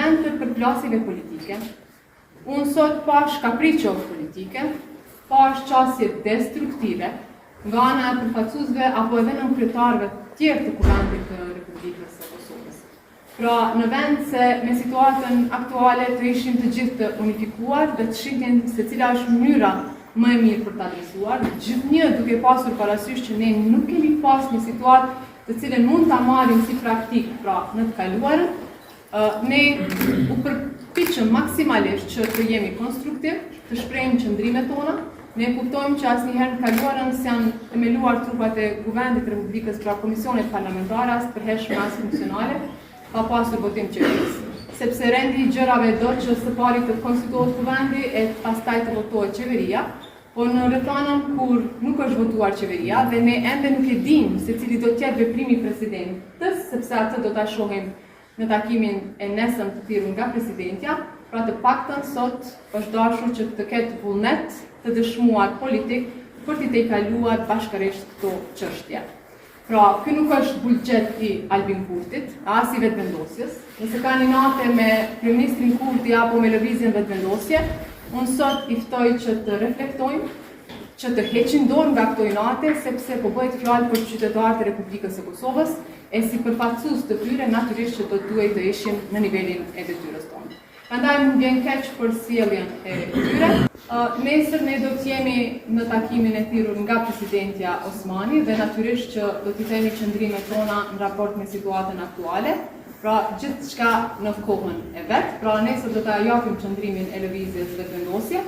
vend të përplasive politike, unë sot pash kapriqo politike, pash qasje destruktive, nga ana e përfaqësuesve apo edhe në kryetarëve tjerë të Kuvendit të Republikës së Kosovës. Pra, në vend se me situatën aktuale të ishim të gjithë të unifikuar dhe të shihnin se cila është mënyra më e mirë për të adresuar, gjithnjë duke pasur parasysh që ne nuk kemi pas një situatë të cilën mund ta marrim si praktik, pra në të kaluarën, ne u përpiqëm maksimalisht që të jemi konstruktiv, të shprehim qëndrimet tona. Ne kuptojmë që asnjëherë në kaluarën s'janë themeluar trupat e Kuvendit të Republikës pra komisionet parlamentare as përhershme as funksionale, pa pasur votim qeverisë. Sepse rendi i gjërave do që së pari të konstituohet Kuvendi e pastaj të votohet qeveria, po në rrethanën kur nuk është votuar qeveria dhe ne ende nuk e dimë se cili do të jetë veprimi i presidentës, sepse atë do ta shohim në takimin e nesëm të thirrur nga presidentja, pra të paktën sot është dashur që të ketë vullnet të dëshmuar politik për t'i tejkaluar bashkërisht këto çështje. Pra, ky nuk është buxhet i Albin Kurtit, as i vetëvendosjes. Nëse ka një natë me kryeministrin Kurti apo me lëvizjen vetëvendosje, unë sot i ftoj që të reflektojmë, që të heqin dorë nga këto inate, sepse po bëhet fjalë për qytetarët e Republikës së Kosovës, e si përfaqësues të tyre natyrisht që do duhet të ishin në nivelin e detyrës tonë. Prandaj më vjen keq për sjelljen e tyre. Nesër ne do të jemi në takimin e thirrur nga presidentja Osmani dhe natyrisht që do t'i themi qëndrimet tona në raport me situatën aktuale. Pra, gjithçka në kohën e vet. Pra, nesër do ta japim qëndrimin e lëvizjes vetëvendosje.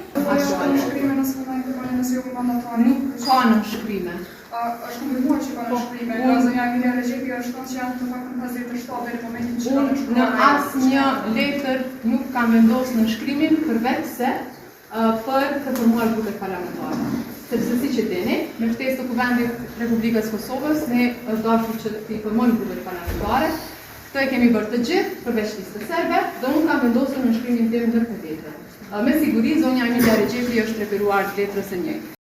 Nuk ka në shkrime. Është konfirmuar që ka në shkrime, nga zonja Emilia Rexhepi është thënë që janë të paktën 57 deri në momentin që kanë shkruar. Në asnjë letër nuk kam vendosur në shkrimin përveç se për të formuar grupet parlamentare. Sepse siç e dini, me ftesë të Kuvendit Republikës Kosovës, ne është dashur që të formojmë grupet parlamentare. Këto e kemi bërë të gjithë, përveç listës serbe, dhe unë kam vendosur në shkrimin tim ndërkombëtar. Me siguri zonja Emilia Rexhepi është referuar letrës së njëjtë.